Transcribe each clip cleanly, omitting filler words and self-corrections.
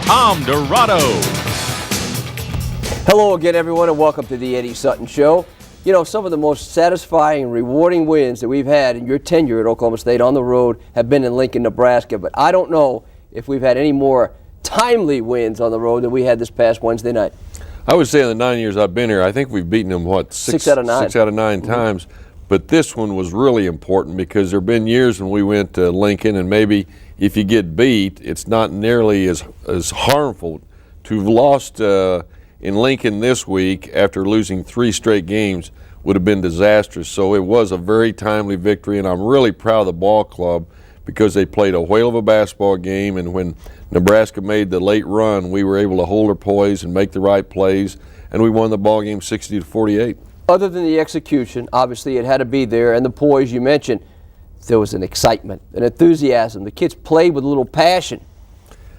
Tom Dirato. Hello again, everyone, and welcome to the Eddie Sutton Show. You know, some of the most satisfying and rewarding wins that we've had in your tenure at Oklahoma State on the road have been in Lincoln, Nebraska, but I don't know if we've had any more timely wins on the road than we had this past Wednesday night. I would say in the 9 years I've been here, I think we've beaten them, six out of nine times. But this one was really important because there have been years when we went to Lincoln, and maybe if you get beat, it's not nearly as harmful. To have lost in Lincoln this week after losing 3 straight games would have been disastrous. So it was a very timely victory, and I'm really proud of the ball club because they played a whale of a basketball game, and when Nebraska made the late run, we were able to hold our poise and make the right plays, and we won the ball game 60-48. Other than the execution, obviously it had to be there, and the poise you mentioned, there was an excitement, an enthusiasm. The kids played with a little passion.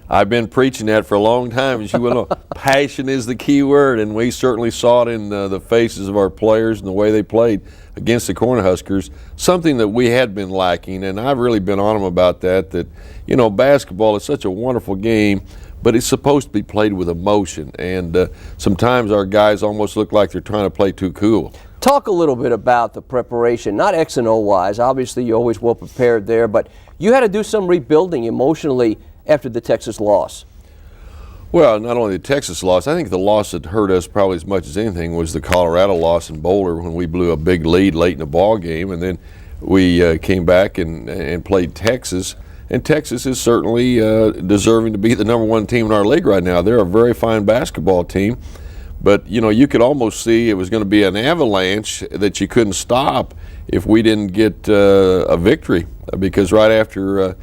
I've been preaching that for a long time, as you well know. Passion is the key word, and we certainly saw it in the faces of our players and the way they played against the Cornhuskers, something that we had been lacking, and I've really been on them about that, you know, basketball is such a wonderful game, but it's supposed to be played with emotion, and sometimes our guys almost look like they're trying to play too cool. Talk a little bit about the preparation, not X and O wise. Obviously, you're always well prepared there, but you had to do some rebuilding emotionally after the Texas loss. Well, not only the Texas loss, I think the loss that hurt us probably as much as anything was the Colorado loss in Boulder when we blew a big lead late in the ball game, and then we came back and played Texas. And Texas is certainly deserving to be the #1 team in our league right now. They're a very fine basketball team. But, you know, you could almost see it was going to be an avalanche that you couldn't stop if we didn't get a victory. Because right after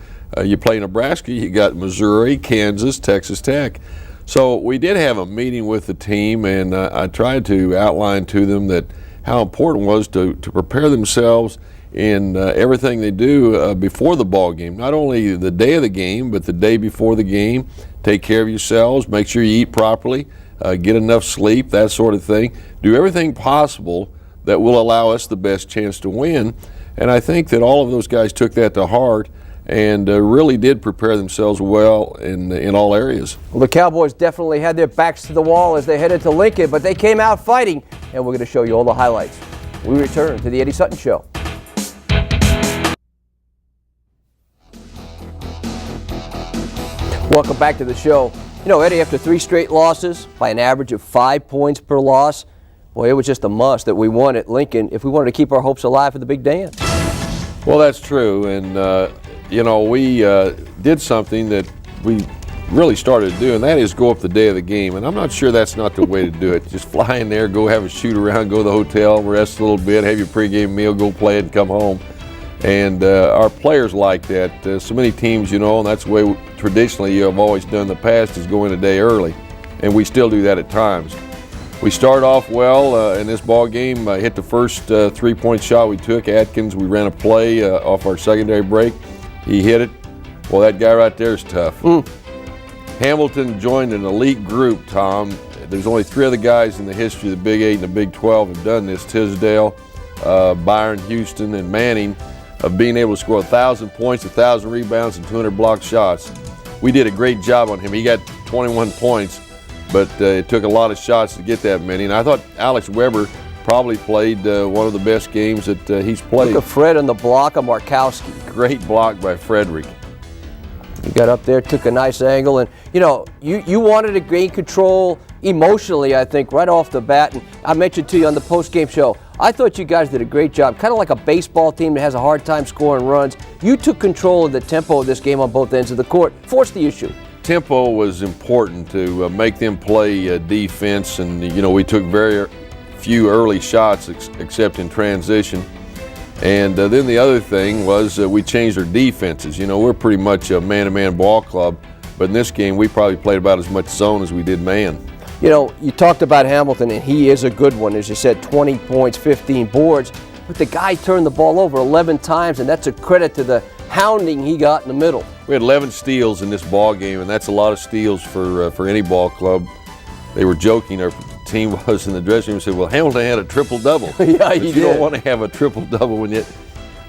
you play Nebraska, you got Missouri, Kansas, Texas Tech. So we did have a meeting with the team, and I tried to outline to them that how important it was to prepare themselves in everything they do before the ball game. Not only the day of the game, but the day before the game. Take care of yourselves, make sure you eat properly, get enough sleep, that sort of thing. Do everything possible that will allow us the best chance to win. And I think that all of those guys took that to heart and really did prepare themselves well in all areas. Well, the Cowboys definitely had their backs to the wall as they headed to Lincoln, but they came out fighting, and we're going to show you all the highlights. We return to the Eddie Sutton Show. Welcome back to the show. You know, Eddie, after 3 straight losses by an average of 5 points per loss, boy, it was just a must that we won at Lincoln if we wanted to keep our hopes alive for the big dance. Well, that's true, and you know, we did something that we really started to do, and that is go up the day of the game, and I'm not sure that's not the way to do it. Just fly in there, go have a shoot around, go to the hotel, rest a little bit, have your pregame meal, go play it, and come home. And our players like that. So many teams, you know, and that's the way traditionally you have always done in the past, is go in a day early, and we still do that at times. We start off well in this ball game. Hit the first 3-point shot we took. Atkins, we ran a play off our secondary break. He hit it. Well, that guy right there is tough. Hamilton joined an elite group, Tom. There's only 3 other guys in the history of the Big 8 and the Big 12 have done this: Tisdale, Byron, Houston, and Manning, of being able to score 1,000 points, 1,000 rebounds, and 200 blocked shots. We did a great job on him. He got 21 points, but it took a lot of shots to get that many. And I thought Alex Weber probably played one of the best games that he's played. Look at Fred on the block of Markowski. Great block by Frederick. He got up there, took a nice angle, and you know, you wanted to gain control emotionally, I think, right off the bat. And I mentioned to you on the post-game show, I thought you guys did a great job, kind of like a baseball team that has a hard time scoring runs. You took control of the tempo of this game on both ends of the court, forced the issue. Tempo was important to make them play defense, and you know, we took very few early shots except in transition. And then the other thing was we changed our defenses. You know, we're pretty much a man-to-man ball club, but in this game we probably played about as much zone as we did man. You know, you talked about Hamilton, and he is a good one. As you said, 20 points, 15 boards. But the guy turned the ball over 11 times, and that's a credit to the hounding he got in the middle. We had 11 steals in this ball game, and that's a lot of steals for any ball club. They were joking, our team was in the dressing room and said, well, Hamilton had a triple-double. Yeah, he did. You don't want to have a triple-double when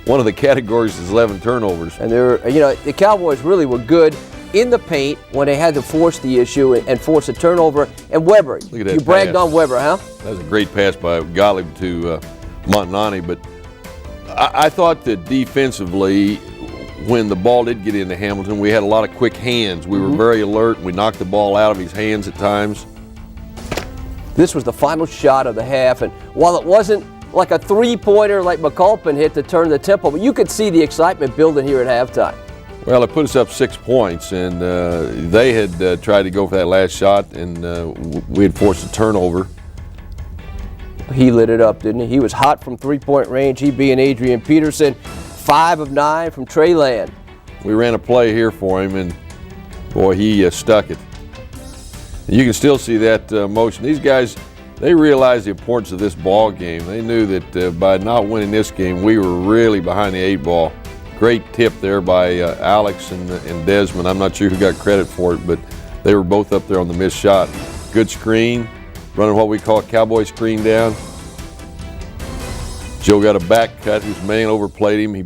one of the categories is 11 turnovers. And you know, the Cowboys really were good in the paint when they had to force the issue and force a turnover. And Weber, Look at that you bragged pass. on Weber, huh? That was a great pass by Gottlieb to Montanani, but I thought that defensively, when the ball did get into Hamilton, we had a lot of quick hands. We were very alert. We knocked the ball out of his hands at times. This was the final shot of the half, and while it wasn't like a three-pointer like McAlpin hit to turn the tempo, but you could see the excitement building here at halftime. Well, it put us up 6 points, and they had tried to go for that last shot, and we had forced a turnover. He lit it up, didn't he? He was hot from three-point range, he being Adrian Peterson, 5 of 9 from Trey Land. We ran a play here for him, and boy, he stuck it. You can still see that motion. These guys, they realized the importance of this ball game. They knew that by not winning this game, we were really behind the 8 ball. Great tip there by Alex and Desmond. I'm not sure who got credit for it, but they were both up there on the missed shot. Good screen, running what we call a Cowboy screen down. Joe got a back cut. His man overplayed him. He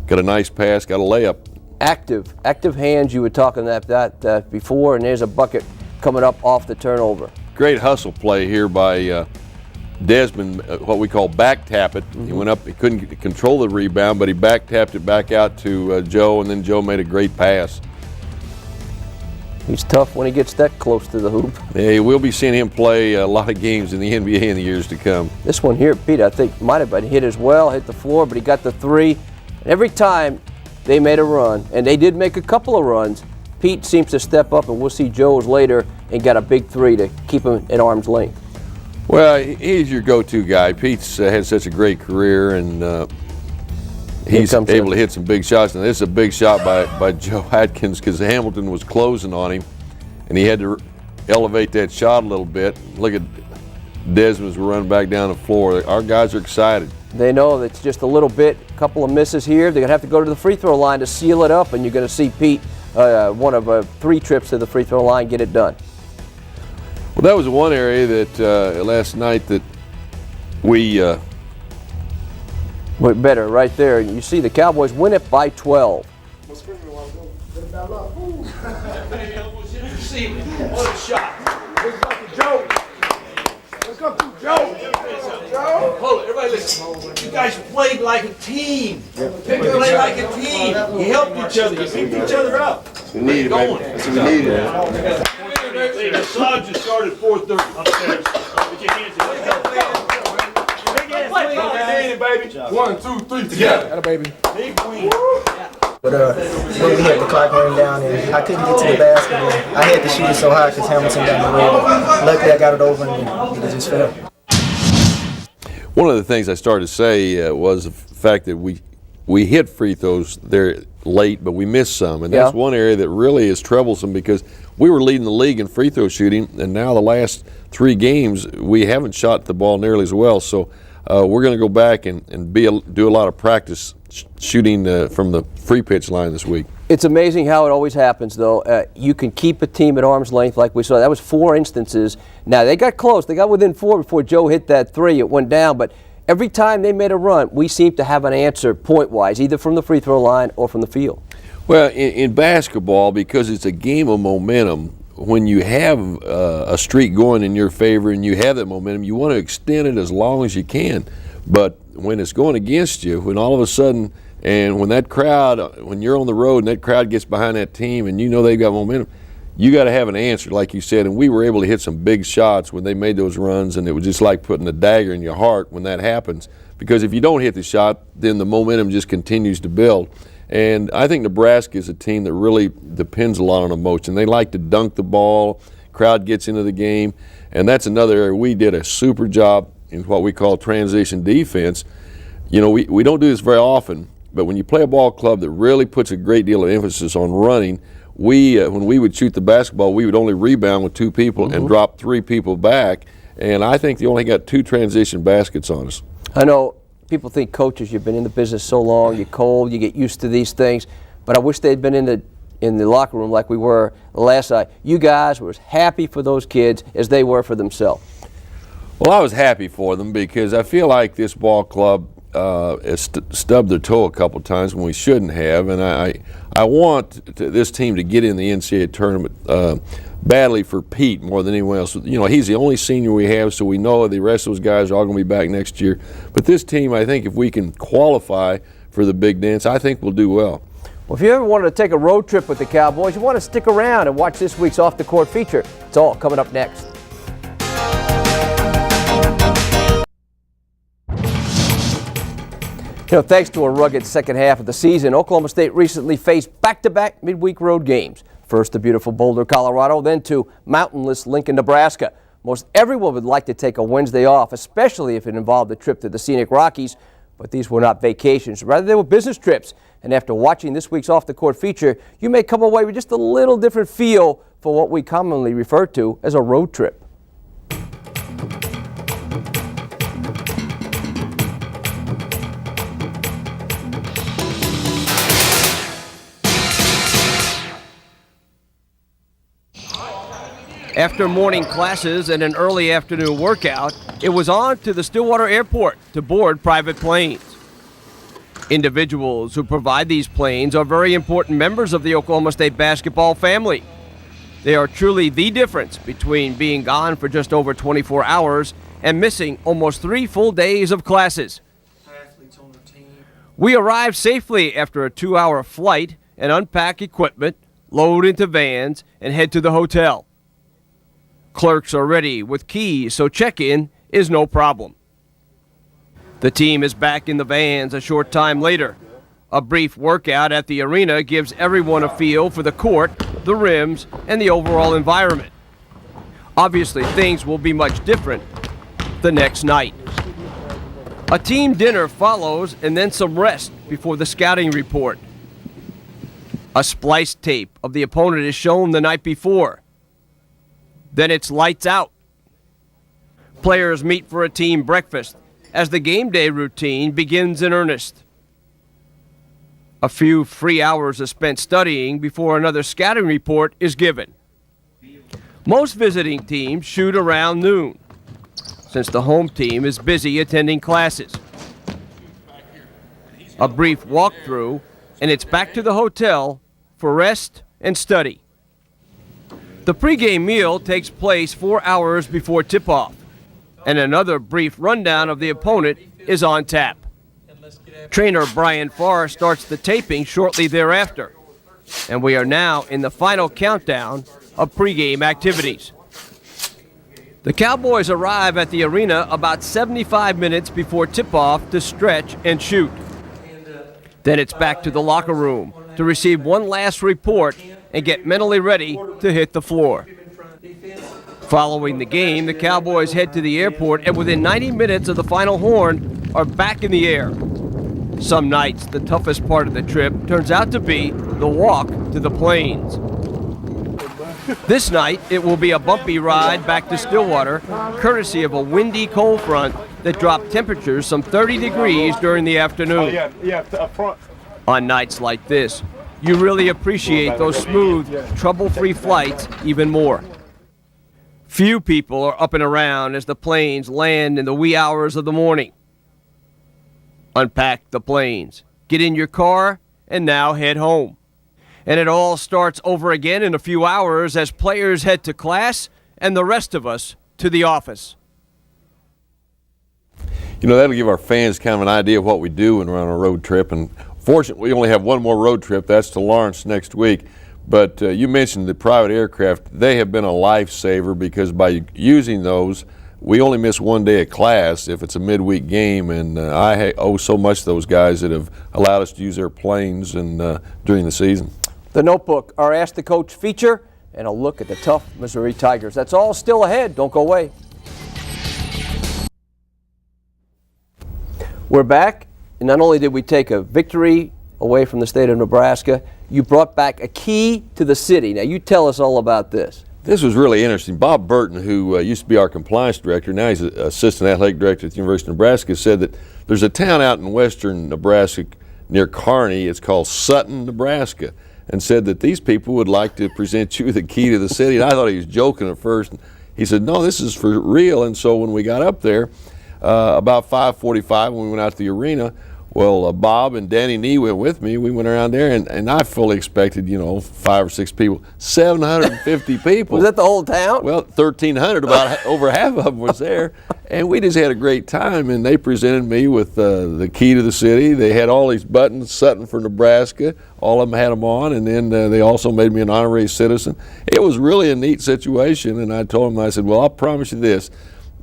got a nice pass, got a layup. Active hands, you were talking that before, and there's a bucket coming up off the turnover. Great hustle play here by Desmond, what we call back tap it. He went up, he couldn't control the rebound, but he back tapped it back out to Joe, and then Joe made a great pass. He's tough when he gets that close to the hoop. Yeah, we'll be seeing him play a lot of games in the NBA in the years to come. This one here, Pete, I think might have been hit as well, hit the floor, but he got the 3. And every time they made a run, and they did make a couple of runs, Pete seems to step up, and we'll see Joe's later, and got a big 3 to keep him at arm's length. Well, he's your go-to guy. Pete's had such a great career, and he's able to hit some big shots. And this is a big shot by Joe Atkins because Hamilton was closing on him, and he had to elevate that shot a little bit. Look at Desmond's running back down the floor. Our guys are excited. They know that it's just a little bit, a couple of misses here. They're going to have to go to the free throw line to seal it up, and you're going to see Pete, one of 3 trips to the free throw line, get it done. Well, that was one area that last night that we went better right there. You see the Cowboys win it by 12. What a shot. Let's go to Joe. Let's go to Joe. Hold it, everybody listen. You guys played like a team. You played like a team. You helped each other. You picked each other up. We needed it. That's what we needed. The Sod just started 4:30 upstairs. Put your hands in. Baby. 1, 2, 3, together. Baby. Big win. But when we had the clock running down and I couldn't get to the basket, and I had to shoot it so high because Hamilton got in the way. Luckily I got it over and it just fell. One of the things I started to say was the fact that we hit free throws there late, but we missed some, and that's one area that really is troublesome because we were leading the league in free throw shooting, and now the last 3 games we haven't shot the ball nearly as well. So we're going to go back and do a lot of practice shooting from the free pitch line this week. It's amazing how it always happens, though. You can keep a team at arm's length like we saw. That was 4 instances. Now, they got close. They got within 4 before Joe hit that 3. It went down, but every time they made a run, we seemed to have an answer point-wise, either from the free throw line or from the field. Well, in basketball, because it's a game of momentum, when you have a streak going in your favor and you have that momentum, you want to extend it as long as you can. But when it's going against you, when all of a sudden, and when that crowd, when you're on the road and that crowd gets behind that team and you know they've got momentum, you got to have an answer, like you said. And we were able to hit some big shots when they made those runs, and it was just like putting a dagger in your heart when that happens. Because if you don't hit the shot, then the momentum just continues to build. And I think Nebraska is a team that really depends a lot on emotion. They like to dunk the ball, crowd gets into the game, and that's another area we did a super job in what we call transition defense. You know, we don't do this very often, but when you play a ball club that really puts a great deal of emphasis on running, when we would shoot the basketball, we would only rebound with 2 people and drop 3 people back, and I think they only got 2 transition baskets on us. I know people think coaches, you've been in the business so long, you're cold, you get used to these things, but I wish they'd been in the locker room like we were last night. You guys were as happy for those kids as they were for themselves. Well, I was happy for them because I feel like this ball club stubbed their toe a couple times when we shouldn't have, and I want this team to get in the NCAA tournament badly for Pete more than anyone else. You know, he's the only senior we have, so we know the rest of those guys are all going to be back next year. But this team, I think if we can qualify for the big dance, I think we'll do well. Well, if you ever wanted to take a road trip with the Cowboys, you want to stick around and watch this week's Off the Court feature. It's all coming up next. You know, thanks to a rugged second half of the season, Oklahoma State recently faced back-to-back midweek road games. First to beautiful Boulder, Colorado, then to mountainless Lincoln, Nebraska. Most everyone would like to take a Wednesday off, especially if it involved a trip to the scenic Rockies. But these were not vacations. Rather, they were business trips. And after watching this week's Off the Court feature, you may come away with just a little different feel for what we commonly refer to as a road trip. After morning classes and an early afternoon workout, it was on to the Stillwater Airport to board private planes. Individuals who provide these planes are very important members of the Oklahoma State basketball family. They are truly the difference between being gone for just over 24 hours and missing almost 3 full days of classes. We arrived safely after a 2-hour flight and unpack equipment, load into vans, and head to the hotel. Clerks are ready with keys, so check-in is no problem. The team is back in the vans a short time later. A brief workout at the arena gives everyone a feel for the court, the rims, and the overall environment. Obviously, things will be much different the next night. A team dinner follows and then some rest before the scouting report. A splice tape of the opponent is shown the night before. Then it's lights out. Players meet for a team breakfast as the game day routine begins in earnest. A few free hours are spent studying before another scouting report is given. Most visiting teams shoot around noon, since the home team is busy attending classes. A brief walkthrough, and it's back to the hotel for rest and study. The pregame meal takes place 4 hours before tip-off, and another brief rundown of the opponent is on tap. Trainer Brian Farr starts the taping shortly thereafter, and we are now in the final countdown of pregame activities. The Cowboys arrive at the arena about 75 minutes before tip-off to stretch and shoot. Then it's back to the locker room to receive one last report and get mentally ready to hit the floor. Following the game, the Cowboys head to the airport, and within 90 minutes of the final horn are back in the air. Some nights, the toughest part of the trip turns out to be the walk to the plains. This night, it will be a bumpy ride back to Stillwater, courtesy of a windy cold front that dropped temperatures some 30 degrees during the afternoon. On nights like this, you really appreciate those smooth, trouble-free flights even more. Few people are up and around as the planes land in the wee hours of the morning. Unpack the planes, get in your car, and now head home. And it all starts over again in a few hours as players head to class and the rest of us to the office. You know, that'll give our fans kind of an idea of what we do when we're on a road trip. And fortunately, we only have one more road trip. That's to Lawrence next week. But you mentioned the private aircraft. They have been a lifesaver because by using those, we only miss 1 day of class if it's a midweek game. And I owe so much to those guys that have allowed us to use their planes during the season. The Notebook, our Ask the Coach feature, and a look at the tough Missouri Tigers. That's all still ahead. Don't go away. We're back, and not only did we take a victory away from the state of Nebraska, you brought back a key to the city. Now, you tell us all about this. This was really interesting. Bob Burton, who used to be our compliance director, now he's assistant athletic director at the University of Nebraska, said that there's a town out in western Nebraska near Kearney. It's called Sutton, Nebraska, and said that these people would like to present you the key to the city. And I thought he was joking at first. He said, no, this is for real. And so when we got up there, about 5:45 when we went out to the arena. Well, Bob and Danny Nee went with me. We went around there, and I fully expected, 5 or 6 people. 750 people. Was that the whole town? Well, 1,300, about over half of them was there. And we just had a great time, and they presented me with the key to the city. They had all these buttons, Sutton for Nebraska. All of them had them on, and then they also made me an honorary citizen. It was really a neat situation, and I told them, I said, well, I'll promise you this,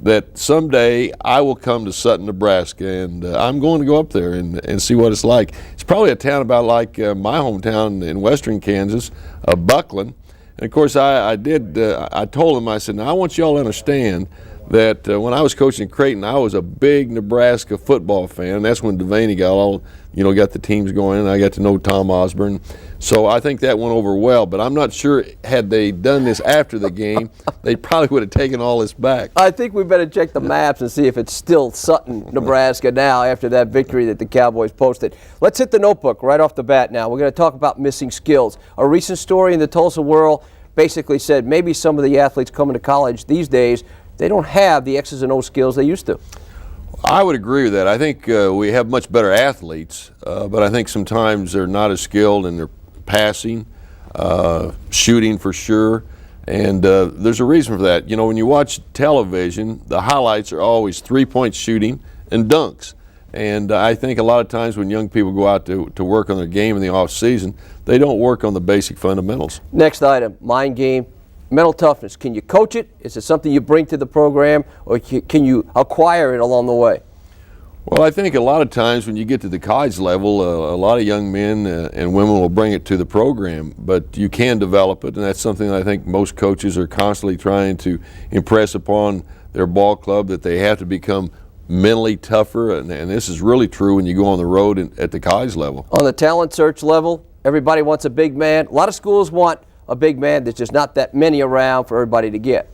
that someday I will come to Sutton, Nebraska, and I'm going to go up there and see what it's like. It's probably a town about like my hometown in western Kansas, Buckland. And of course, I told them, I said, now I want you all to understand that when I was coaching Creighton, I was a big Nebraska football fan. That's when Devaney got the teams going, and I got to know Tom Osborne. So I think that went over well. But I'm not sure, had they done this after the game, they probably would have taken all this back. I think we better check the maps and see if it's still Sutton, Nebraska now after that victory that the Cowboys posted. Let's hit the notebook right off the bat now. We're going to talk about missing skills. A recent story in the Tulsa World basically said maybe some of the athletes coming to college these days, they don't have the X's and O's skills they used to. I would agree with that. I think we have much better athletes, but I think sometimes they're not as skilled in their passing, shooting for sure, and there's a reason for that. When you watch television, the highlights are always three-point shooting and dunks. And I think a lot of times when young people go out to work on their game in the off season, they don't work on the basic fundamentals. Next item, mind game. Mental toughness. Can you coach it? Is it something you bring to the program, or can you acquire it along the way? Well, I think a lot of times when you get to the college level, a lot of young men and women will bring it to the program, but you can develop it, and that's something that I think most coaches are constantly trying to impress upon their ball club, that they have to become mentally tougher, and this is really true when you go on the road at the college level. On the talent search level, everybody wants a big man. A lot of schools want a big man. There's just not that many around for everybody to get.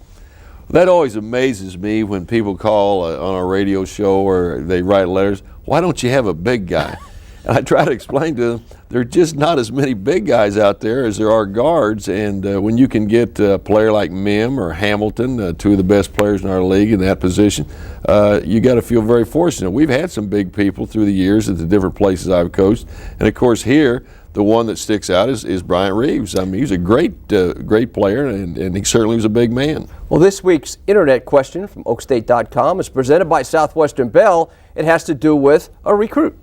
That always amazes me when people call on a radio show or they write letters, why don't you have a big guy? And I try to explain to them, there are just not as many big guys out there as there are guards, and when you can get a player like Mim or Hamilton, two of the best players in our league in that position, you got to feel very fortunate. We've had some big people through the years at the different places I've coached, and of course here, the one that sticks out is Bryant Reeves. I mean, he's a great player, and he certainly was a big man. Well, this week's internet question from oakstate.com is presented by Southwestern Bell. It has to do with a recruit.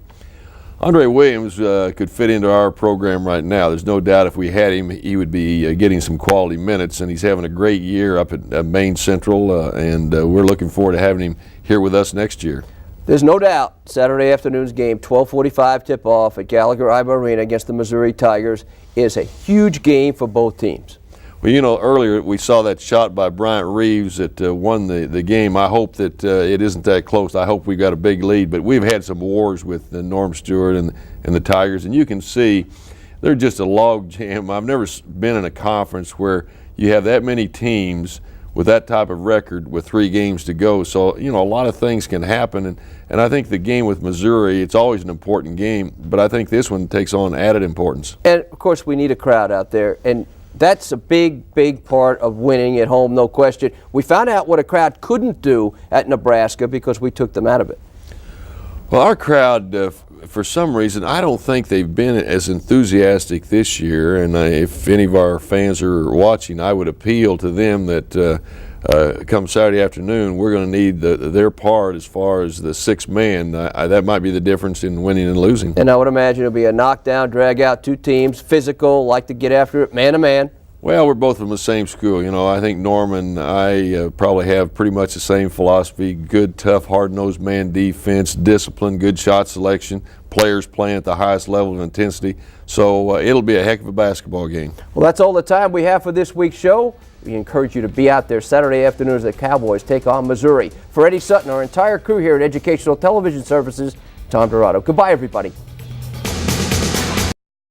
Andre Williams could fit into our program right now. There's no doubt if we had him, he would be getting some quality minutes, and he's having a great year up at Maine Central, and we're looking forward to having him here with us next year. There's no doubt Saturday afternoon's game, 12:45 tip-off at Gallagher-Iba Arena against the Missouri Tigers, is a huge game for both teams. Well, earlier we saw that shot by Bryant Reeves that won the game. I hope that it isn't that close. I hope we've got a big lead, but we've had some wars with Norm Stewart and the Tigers, and you can see they're just a log jam. I've never been in a conference where you have that many teams with that type of record with 3 games to go. So, a lot of things can happen. And I think the game with Missouri, it's always an important game, but I think this one takes on added importance. And, of course, we need a crowd out there. And that's a big, big part of winning at home, no question. We found out what a crowd couldn't do at Nebraska because we took them out of it. Well, our crowd, for some reason, I don't think they've been as enthusiastic this year, and if any of our fans are watching, I would appeal to them that come Saturday afternoon, we're going to need their part as far as the 6 man. That might be the difference in winning and losing. And I would imagine it'll be a knockdown, drag out, 2 teams, physical, like to get after it, man to man. Well, we're both from the same school. I think Norm and I probably have pretty much the same philosophy. Good, tough, hard-nosed man defense, discipline, good shot selection, players playing at the highest level of intensity. So it'll be a heck of a basketball game. Well, that's all the time we have for this week's show. We encourage you to be out there Saturday afternoon as the Cowboys take on Missouri. For Eddie Sutton, our entire crew here at Educational Television Services, Tom Dirato. Goodbye, everybody.